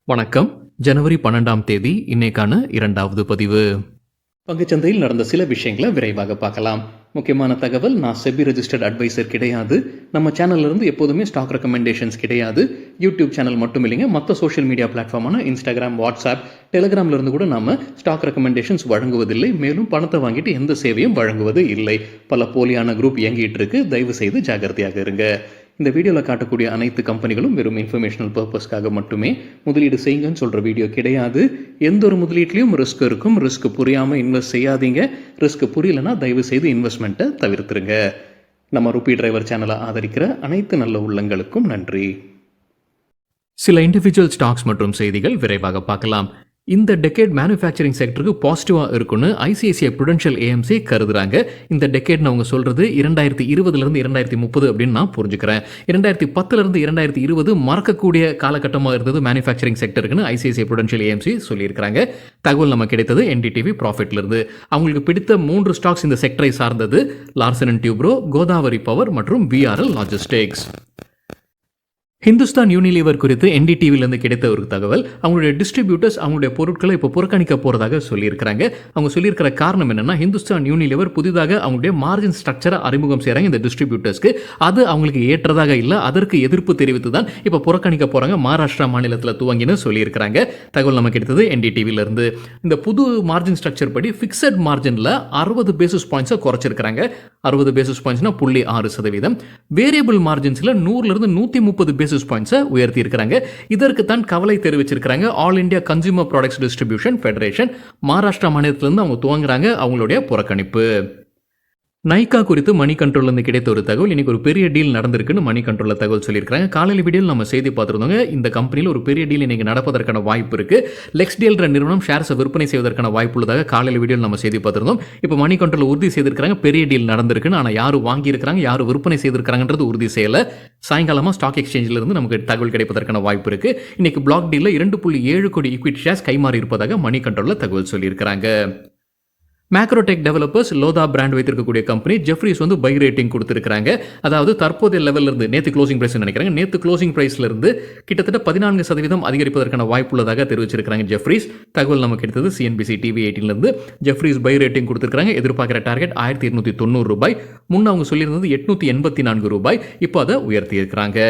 வணக்கம். ஜனவரி 12ஆம் தேதி இன்னைக்கான 2வது பதிவு. பங்குச்சந்தையில் நடந்த சில விஷயங்களை விரைவாக பார்க்கலாம். முக்கியமான தகவல், நான் செபி ரெஜிஸ்டர்ட் அட்வைசர் கிடையாது. நம்ம சேனல்ல இருந்து எப்போதுமே ஸ்டாக் ரெக்கமெண்டேஷன்ஸ் கிடையாது. யூடியூப் சேனல் மட்டும் இல்லைங்க, மற்ற சோஷியல் மீடியா பிளாட்ஃபார்மான இன்ஸ்டாகிராம், வாட்ஸ்அப், டெலிகிராம்ல இருந்து கூட நாம ஸ்டாக் ரெக்கமெண்டேஷன்ஸ் வழங்குவதில்லை. மேலும் பணத்தை வாங்கிட்டு எந்த சேவையும் வழங்குவது இல்லை. பல போலியான குரூப் இயங்கிட்டு இருக்கு. தயவு செய்து ஜாகிரதையாக இருங்க. இந்த வீடியோவில் காட்டக்கூடிய அனைத்து கம்பெனிகளும் வெறும் இன்ஃபர்மேஷனல் பர்பஸ்க்காக மட்டுமே முதலீடு செய்யுங்கன்னு சொல்கிற வீடியோ கிடையாது. எந்த ஒரு முதலீட்லையும் ரிஸ்க் இருக்கும். ரிஸ்க் புரியாமல் இன்வெஸ்ட் செய்யாதீங்க. ரிஸ்க் புரியலன்னா தயவு செய்து இன்வெஸ்ட்மெண்ட்டை தவிர்த்துருங்க. நம்ம ருபி டிரைவர் சேனலை ஆதரிக்கிற அனைத்து நல்ல உள்ளங்களுக்கும் நன்றி. சில இண்டிவிஜுவல் ஸ்டாக்ஸ் மற்றும் செய்திகள் விரைவாக பார்க்கலாம். இந்த டெக்கேட் மேனுஃபேக்சரிங் செக்டருக்கு பாசிட்டிவாக இருக்குன்னு ஐசிஐசிஐ ப்ருடென்ஷியல் ஏஎம்சி கருதுறாங்க. இந்த டெக்கேட்னு அவங்க சொல்கிறது 2020 2030 அப்படின்னு நான் புரிஞ்சுக்கிறேன். 2010 2020 மறக்கக்கூடிய காலகட்டமாக இருந்தது மேனுஃபேக்சரிங் செக்டருக்குன்னு ஐசிஐசிஐ ப்ருடென்ஷியல் ஏஎம்சி சொல்லியிருக்கிறாங்க. தகவல் நம்ம கிடைத்தது என்டிடிவி ப்ராஃபிட்லேருந்து. அவங்களுக்கு பிடித்த 3 ஸ்டாக்ஸ் இந்த செக்டரை சார்ந்தது: Larson and Toubro, Godavari power மற்றும் விஆர்எல் லாஜிஸ்டிக்ஸ். ஹிந்துஸ்தான் யூனிலீவர் குறித்து என்டிடிவிலேருந்து கிடைத்த ஒரு தகவல், அவங்களுடைய டிஸ்ட்ரிபியூட்டர்ஸ் அவங்களுடைய பொருட்களை இப்போ புறக்கணிக்க போகிறதாக சொல்லியிருக்கிறாங்க. அவங்க சொல்லியிருக்கிற காரணம் என்னென்னா, ஹிந்துஸ்தான் யூனிலீவர் புதிதாக அவங்களுடைய மார்ஜின் ஸ்ட்ரக்சரை அறிமுகம் செய்கிறாங்க இந்த டிஸ்ட்ரிபியூட்டர்ஸ்க்கு. அது அவங்களுக்கு ஏற்றதாக இல்லை. அதற்கு எதிர்ப்பு தெரிவித்து தான் இப்போ புறக்கணிக்க போகிறாங்க. மகாராஷ்டிரா மாநிலத்தில் துவங்கின்னு சொல்லியிருக்கிறாங்க. தகவல் நம்ம கிடைத்தது என்டிடிவிலேருந்து. இந்த புது மார்ஜின் ஸ்ட்ரக்சர் படி ஃபிக்ஸட் மார்ஜினில் 60 பேசிஸ் பாயிண்ட்ஸை குறைச்சிருக்கிறாங்க. 60 பேசிஸ் பாயிண்ட்ஸ்னா 0.6%. வேரியபிள் மார்ஜின்ஸில் 100 130 பேசிஸ் பாயிண்ட்ஸை உயர்த்தி இருக்கிறாங்க. இதற்கு தான் கவலை தெரிவிச்சிருக்கிறாங்க All India Consumer Products Distribution Federation. Maharashtra மாநிலத்திலிருந்து அவங்க துவங்குறாங்க அவங்களுடைய புறக்கணிப்பு. நைகா குறித்து மணி கண்ட்ரோல்லேருந்து கிடைத்த ஒரு தகவல், இன்னைக்கு ஒரு பெரிய டீல் நடந்திருக்குன்னு மணி கண்ட்ரோலில் தகவல் சொல்லியிருக்காங்க. காலையில் வீடியோவில் நம்ம செய்தி பார்த்துருந்தோங்க. இந்த கம்பெனியில் ஒரு பெரிய டீல் இன்னைக்கு நடப்பதற்கான வாய்ப்பு இருக்கு. லெக்ஸ்டேல்ன்ற நிறுவனம் ஷேர்ஸை விற்பனை செய்வதற்கான வாய்ப்பு உள்ளதாக காலையில் வீடியோவில் நம்ம செய்தி பார்த்துருந்தோம். இப்போ மணி கண்ட்ரோல் உறுதி செய்திருக்காங்க பெரிய டீல் நடந்திருக்குன்னு. ஆனால் யார் வாங்கியிருக்கிறாங்க, யார் விற்பனை செய்திருக்காங்கன்றது உறுதி செய்யலை. சாயங்காலமாக ஸ்டாக் எக்ஸ்சேஞ்சில் இருந்து நமக்கு தகவல் கிடைப்பதற்கான வாய்ப்பு இருக்கு. இன்னைக்கு பிளாக் டீலில் 2.7 கோடி ஈக்விட்டி ஷேர்ஸ் கைமாறி இருப்பதாக மணி கண்ட்ரோலில் தகவல் சொல்லியிருக்காங்க. மேக்ரோடெக் டெவலப்பர்ஸ் லோதா பிராண்ட் வைத்திருக்கக்கூடிய கம்பெனி ஜெஃப்ரீஸ் பை ரேட்டிங் கொடுத்துருக்காங்க. அதாவது தற்போதைய லெவலில் இருந்து நேற்று க்ளோசிங் பிரைஸ் நினைக்கிறாங்க. நேற்று க்ளோசிங் பிரைஸ்ல இருந்து கிட்டத்தட்ட 14% அதிகரிப்பதற்கான வாய்ப்பு உள்ளதாக தெரிவிச்சிருக்காங்க ஜெஃப்ரீஸ். தகவல் நமக்கு எடுத்தது சிஎன்பிசி டிவி 18லேருந்து. ஜெஃப்ரீஸ் பை ரேட்டிங் கொடுத்துருக்காங்க. எதிர்பார்க்குற டார்கெட் ₹1290. முன்ன அவங்க சொல்லியிருந்தது ₹884. இப்போ அதை உயர்த்தி இருக்கிறாங்க.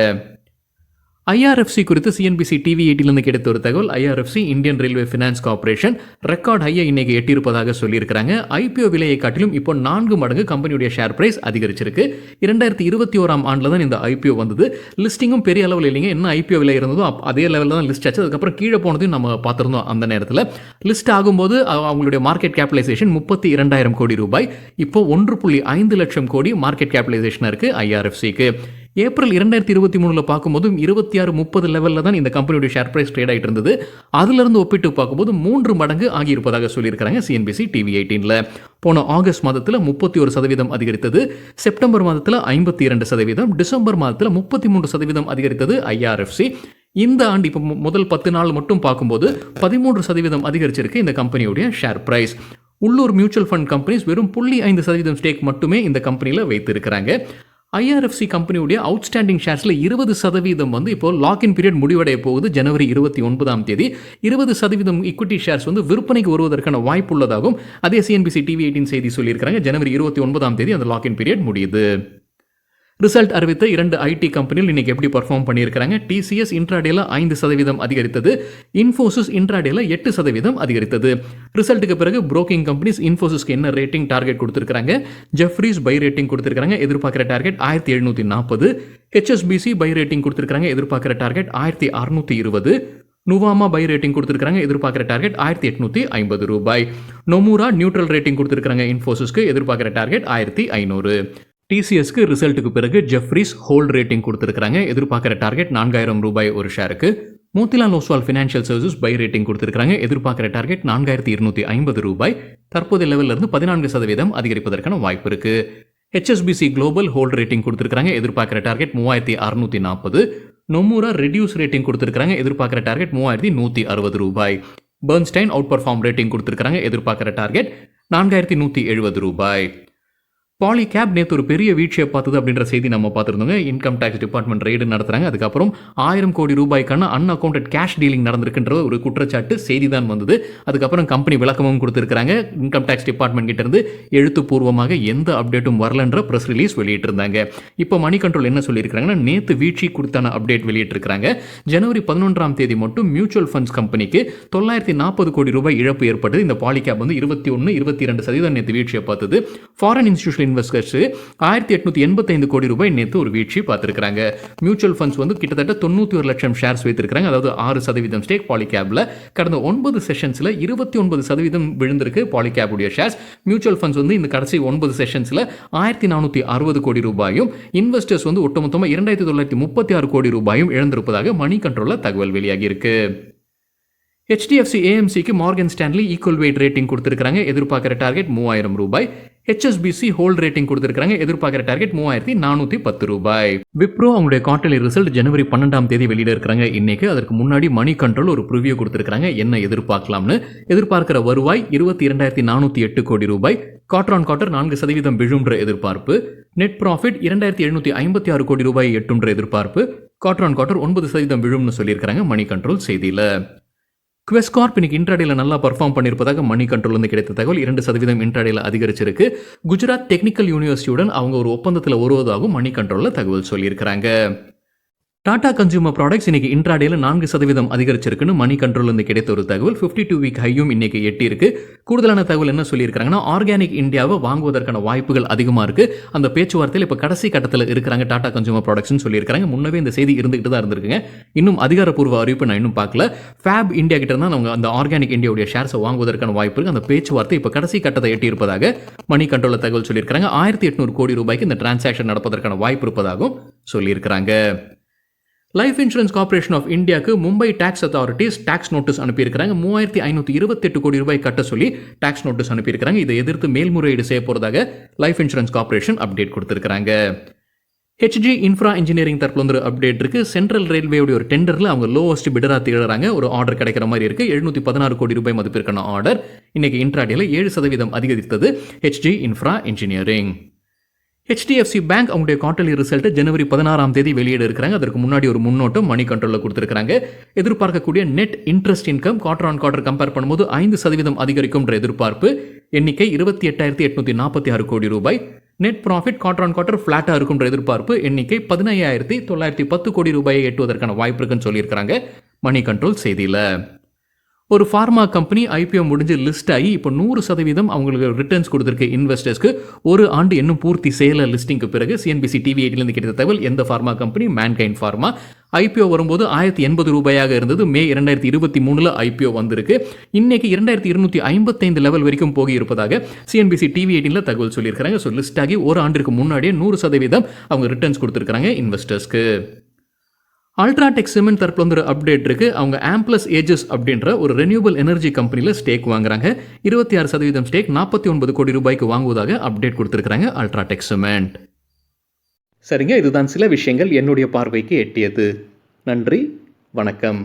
ஐஆர்எஃப்சி குறித்து சிஎன்பிசி டிவி 18லேருந்து கிடைத்த ஒரு தகவல், IRFC Indian Railway Finance Corporation record ஹையை இன்னைக்கு எட்டியிருப்பதாக சொல்லியிருக்கிறாங்க. ஐபிஓ விலையை காட்டிலும் இப்போ 4 மடங்கு கம்பெனியுடைய ஷேர் பிரைஸ் அதிகரிச்சிருக்கு. 2021 ஆண்டில் தான் இந்த ஐபிஓ வந்தது. லிஸ்டிங்கும் பெரிய அளவில் இல்லைங்க. என்ன ஐபிஓ விலை இருந்ததோ அதே லெவலில் தான் லிஸ்ட் ஆச்சு. அதுக்கப்புறம் கீழே போனதையும் நம்ம பார்த்துருந்தோம். அந்த நேரத்தில் லிஸ்ட் ஆகும்போது அவங்களுடைய மார்க்கெட் கேபிடலைசேஷன் ₹32,000 கோடி. இப்போ 1.5 லட்சம் கோடி மார்க்கெட் கேபிடலைசேஷன் இருக்கு ஐஆர்எஃப்சிக்கு. ஏப்ரல் 2023 பார்க்கும்போது 26-30 லெவலில் தான் இந்த கம்பெனியுடைய ஷேர் பிரைஸ் ட்ரேட் ஆகிட்டு இருந்தது. அதிலிருந்து ஒப்பிட்டு பார்க்கும்போது 3 மடங்கு ஆகியிருப்பதாக சொல்லியிருக்கிறாங்க சிஎன்பிசி டிவி 18ல். போன ஆகஸ்ட் மாதத்தில் 31% அதிகரித்தது. செப்டம்பர் மாதத்தில் 52%, டிசம்பர் மாதத்தில் 33% அதிகரித்தது ஐஆர்எஃப்சி. இந்த ஆண்டு இப்போ முதல் 10 நாள் மட்டும் பார்க்கும்போது 13% அதிகரிச்சிருக்கு இந்த கம்பெனியுடைய ஷேர் பிரைஸ். உள்ளூர் மியூச்சுவல் ஃபண்ட் கம்பெனிஸ் வெறும் 0.5% ஸ்டேக் மட்டுமே இந்த கம்பெனியில் வைத்திருக்கிறாங்க. ஐஆர்எஃப்சி கம்பெனியுடைய அவுட்ஸ்டாண்டிங் ஷேர்ஸில் 20% இப்போ லாக்இன் பீரியட் முடிவடைய போகுது. ஜனவரி 29ஆம் தேதி 20% ஈக்விட்டி ஷேர்ஸ் விற்பனைக்கு வருவதற்கான வாய்ப்பு உள்ளதாகவும் அதே சிஎன்பிசி டிவி 18 செய்தி சொல்லியிருக்காங்க. ஜனவரி 29ஆம் தேதி அந்த லாக்இன் பீரியட் முடியுது. ரிசல்ட் அறிவித்த 2 ஐடி கம்பெனிகள் இன்னைக்கு எப்படி பர்ஃபார்ம் பண்ணியிருக்காங்க? டிசிஎஸ் இன்ட்ராடேல 5% அதிகரித்தது. இன்ஃபோசிஸ் இன்ட்ராடேல 8% அதிகரித்தது. ரிசல்ட்டுக்கு பிறகு புரோக்கிங் கம்பெனிஸ் இன்ஃபோசிஸ்க்கு என்ன ரேட்டிங் டார்கெட் கொடுத்திருக்காங்க? ஜெஃப்ரீஸ் பை ரேட்டிங் கொடுத்திருக்காங்க. எதிர்பார்க்கிற டார்கெட் 1740. ஹெச்எஸ்பிசி பை ரேட்டிங் கொடுத்திருக்காங்க. எதிர்பார்க்கிற டார்கெட் 1620. நுவாமா பை ரேட்டிங் கொடுத்திருக்காங்க. எதிர்பார்க்கிற டார்கெட் ₹1850. நொமுரா நியூட்ரல் ரேட்டிங் கொடுத்திருக்காங்க. இன்ஃபோசிஸ்க்கு எதிர்பார்க்கிற டார்கெட் 1500. டிசிஎஸ்க்கு ரிசல்ட்டுக்கு பிறகு ஜெஃப்ரீஸ் ஹோல்ட் ரேட்டிங் கொடுத்திருக்காங்க. எதிர்பார்க்கிற டார்கெட் ₹4000 ஒரு ஷேருக்கு. Motilal Oswal Financial Services buy rating கொடுத்திருக்காங்க. எதிர்பார்க்கிற டார்கெட் ₹4250. தற்போதைய லெவலில் இருந்து 14% அதிகரிப்பதற்கான வாய்ப்பு இருக்கு. ஹெச்எஸ்பிசி குளோபல் ஹோல்ட் ரேட்டிங் கொடுத்திருக்காங்க. எதிர்பார்க்கிற டார்கெட் ₹3640. நொமுரா ரெடியூஸ் ரேட்டிங் கொடுத்திருக்காங்க. எதிர்பார்க்கிற டார்கெட் ₹3160. பர்ன்ஸ்டைன் அவுட் பர்ஃபார்ம் ரேட்டிங் கொடுத்திருக்காங்க. எதிர்பார்க்கிற டார்கெட் ₹4170. பாலிகேப் நேற்று ஒரு பெரிய வீழ்ச்சியை பார்த்தது அப்படின்ற செய்தி நம்ம பார்த்துருந்தோங்க. இன்கம் டேக்ஸ் டிபார்ட்மெண்ட் ரெய்டு நடத்துறாங்க. அதுக்கப்புறம் 1000 கோடி ரூபாய்க்கான அன்அக்கௌண்டட் கேஷ் டீலிங் நடந்திருக்குன்ற ஒரு குற்றச்சாட்டு செய்தி தான் வந்தது. அதுக்கப்புறம் கம்பெனி விளக்கமும் கொடுத்துருக்காங்க. இன்கம் டேக்ஸ் டிபார்ட்மெண்ட் கிட்ட இருந்து எழுத்துப்பூர்வமாக எந்த அப்டேட்டும் வரலன்ற பிரஸ் ரிலீஸ் வெளியிட்டிருந்தாங்க. இப்போ மணி கண்ட்ரோல் என்ன சொல்லியிருக்காங்கன்னா, நேற்று வீழ்ச்சி குறித்தான அப்டேட் வெளியிட்டிருக்காங்க. ஜனவரி 11ஆம் தேதி மட்டும் மியூச்சுவல் ஃபண்ட்ஸ் கம்பெனிக்கு 940 கோடி ரூபாய் இழப்பு ஏற்பட்டது. இந்த பாலிகேப் வந்து 21-22% நேற்று வீழ்ச்சியை பார்த்தது. ஃபாரின் இன்ஸ்டிடியூஷனல் இன்வெஸ்டர்ஸ் 1885 கோடி ரூபாய் நேற்று ஒரு வீழ்ச்சி பார்த்திருக்காங்க. மியூச்சுவல் ஃபண்ட்ஸ் வந்து கிட்டத்தட்ட 91 லட்சம் ஷேர்ஸ் வைத்திருக்காங்க. அதாவது 6% ஸ்டேக் பாலிகேப்ல. கடந்த 9 செஷன்ஸ்ல 29% விழுந்திருக்கு பாலிகேப் உடைய ஷேர்ஸ். மியூச்சுவல் ஃபண்ட்ஸ் வந்து இந்த கடைசி 9 செஷன்ஸ்ல 1460 கோடி ரூபாயும், இன்வெஸ்டர்ஸ் வந்து ஒட்டுமொத்தமா 2936 கோடி ரூபாயும் இழந்திருப்பதாக மணி கண்ட்ரோல்ல தகவல் வெளியாகி இருக்கு. HDFC AMCக்கு Morgan Stanley equal weight rating கொடுத்திருக்காங்க. எதிர்பார்க்கிற டார்கெட் 3000 ரூபாய். HSBC ஹோல்ட் ரேட்டிங் கொடுத்திருக்காங்க. எதிர்பார்க்கிற டார்கெட் 3410 ரூபாய். விப்ரோ அவங்களுடைய குவார்டர்லி ரிசல்ட் ஜனவரி 12ஆம் தேதி வெளியிட இருக்காங்க. இன்னைக்கு அதற்கு முன்னாடி மணி கண்ட்ரோல் ஒரு ப்ரிவியூ கொடுத்திருக்காங்க. என்ன எதிர்பார்க்கலாம்னு. எதிர்பார்க்கிற வருவாய் 22,408 கோடி ரூபாய். குவார்டர் ஆன் குவார்டர் 4% விழுன்ற எதிர்பார்ப்பு. நெட் ப்ராஃபிட் 2756 கோடி ரூபாய் எட்டுன்ற எதிர்பார்ப்பு. குவார்டர் ஆன் குவார்டர் 9% விழும்னு சொல்லியிருக்காங்க மணி கண்ட்ரோல் செய்தியில. குவெஸ்ட் கார்ப் இன்னைக்கு இன்ட்ராடேல நல்லா பர்ஃபார்ம் பண்ணியிருப்பதாக மணி கண்ட்ரோல் வந்து கிடைத்த தகவல். 2% இன்ட்ராடேல அதிகரிச்சிருக்கு. குஜராத் டெக்னிக்கல் யூனிவர்சிட்டியுடன் அவங்க ஒரு ஒப்பந்தத்தில் வருவதாகவும் மணி கண்ட்ரோல்ல தகவல் சொல்லியிருக்கிறாங்க. டாடா கன்சூமர் ப்ராடக்ட்ஸ் இன்னைக்கு இன்ட்ராடேல 4% அதிகரிச்சிருக்குன்னு மணி கண்ட்ரோல் வந்து கிடைத்த ஒரு தகவல். 52 வீக் ஹையும் இன்னைக்கு எட்டி இருக்கு. கூடுதலான தகவல் என்ன சொல்லியிருக்காங்கன்னா, ஆர்கானிக் இந்தியாவை வாங்குவதற்கான வாய்ப்புகள் அதிகமாக இருக்கு. அந்த பேச்சுவார்த்தையில் இப்போ கடைசி கட்டத்தில் இருக்கிறாங்க டாடா கன்சூமர் ப்ராடக்ட்ஸ்னு சொல்லியிருக்காங்க. முன்னவே இந்த செய்தி இருந்துகிட்டு தான் இருந்திருக்குங்க. இன்னும் அதிகாரப்பூர்வ அறிவிப்பு நான் இன்னும் பார்க்கல. ஃபேப் இந்தியா கிட்ட இருந்தால் அவங்க அந்த ஆர்கானிக் இந்தியாவுடைய ஷேர்ஸை வாங்குவதற்கான வாய்ப்பு இருக்கு. அந்த பேச்சுவார்த்தை இப்போ கடைசி கட்டத்தை எட்டி இருப்பதாக மணி கண்ட்ரோல் தகவல் சொல்லியிருக்காங்க. 1800 கோடி ரூபாய்க்கு இந்த டிரான்சாக்ஷன் நடப்பதற்கான வாய்ப்பு இருப்பதாகவும் சொல்லியிருக்காங்க. லைஃப் இன்சூரன்ஸ் கார்பரேஷன் ஆஃப் இந்தியாவுக்கு Mumbai tax authorities tax notice அனுப்பியிருக்காங்க. 3528 கோடி ரூபாய் கட்ட சொல்லி டாக்ஸ் நோட்டீஸ் அனுப்பியிருக்காங்க. இதை எதிர்த்து மேல்முறையீடு செய்ய போறதாக லைஃப் இன்சூரன்ஸ் கார்பரேஷன் அப்டேட் கொடுத்திருக்காங்க. HG இன்ஃப்ரா இன்ஜினியரிங் தரப்புல வந்து ஒரு அப்டேட் இருக்கு. சென்ட்ரல் ரயில்வேயோட ஒரு டெண்டர்ல அவங்க லோவஸ்ட் பிடரா திகழறாங்க. ஒரு ஆர்டர் கிடைக்கிற மாதிரி இருக்கு. 716 கோடி ரூபாய் மதிப்பிற்கான ஆர்டர். இன்னைக்கு இன்ட்ராடேல 7% அதிகரித்தது HG infra engineering. HDFC bank அவங்களுடைய குவார்டர்லி ரிசல்ட் ஜனவரி 16ஆம் தேதி வெளியிட இருக்கிறாங்க. அதற்கு முன்னாடி ஒரு முன்னோட்டம் மணி கண்ட்ரோல்ல கொடுத்திருக்காங்க. எதிர்பார்க்கக்கூடிய net interest income quarter on quarter compare பண்ணும்போது 5% அதிகரிக்கும்ன்ற எதிர்பார்ப்பு. எண்ணிக்கை 28,846 கோடி ரூபாய். Net profit quarter on quarter ஃபிளாட்டா இருக்கும்ன்ற எதிர்பார்ப்பு. எண்ணிக்கை 15,910 கோடி ரூபாயை எட்டுவதற்கான வாய்ப்பு இருக்குன்னு சொல்லியிருக்காங்க மணி கண்ட்ரோல் செய்தியில. ஒரு ஃபார்மா கம்பெனி IPO முடிஞ்சு லிஸ்ட் ஆகி இப்போ 100% அவங்களுக்கு ரிட்டர்ன்ஸ் கொடுத்துருக்கு இன்வெஸ்டர்ஸ்க்கு. ஒரு ஆண்டு இன்னும் பூர்த்தி செய்யல லிஸ்டிங்க்கு பிறகு. CNBC TV8 கிடைத்த தகவல். எந்த pharma company? Mankind pharma. IPO வரும்போது 1080 ரூபாயாக இருந்தது. மே 2023 IPO வந்திருக்கு. இன்னைக்கு 2255 லெவல் வரைக்கும் போகி இருப்பதாக CNBC TV8 தகவல் சொல்லியிருக்காங்க. ஸோ லிஸ்ட் ஆகி ஒரு ஆண்டிற்கு முன்னாடியே 100% அவங்க ரிட்டர்ன்ஸ் கொடுத்துருக்காங்க இன்வெஸ்டர்ஸ்க்கு. அல்ட்ராடெக் சிமெண்ட் தரப்புல வந்து ஒரு அப்டேட் இருக்கு. அவங்க ஆம்பிளஸ் ஏஜஸ் அப்படின்ற ஒரு ரெனியூவல் எனர்ஜி கம்பெனியில் ஸ்டேக் வாங்குறாங்க. 26% ஸ்டேக் 49 கோடி ரூபாய்க்கு வாங்குவதாக அப்டேட் கொடுத்திருக்காங்க அல்ட்ராடெக் சிமெண்ட். சரிங்க, இதுதான் சில விஷயங்கள் என்னுடைய பார்வைக்கு எட்டியது. நன்றி, வணக்கம்.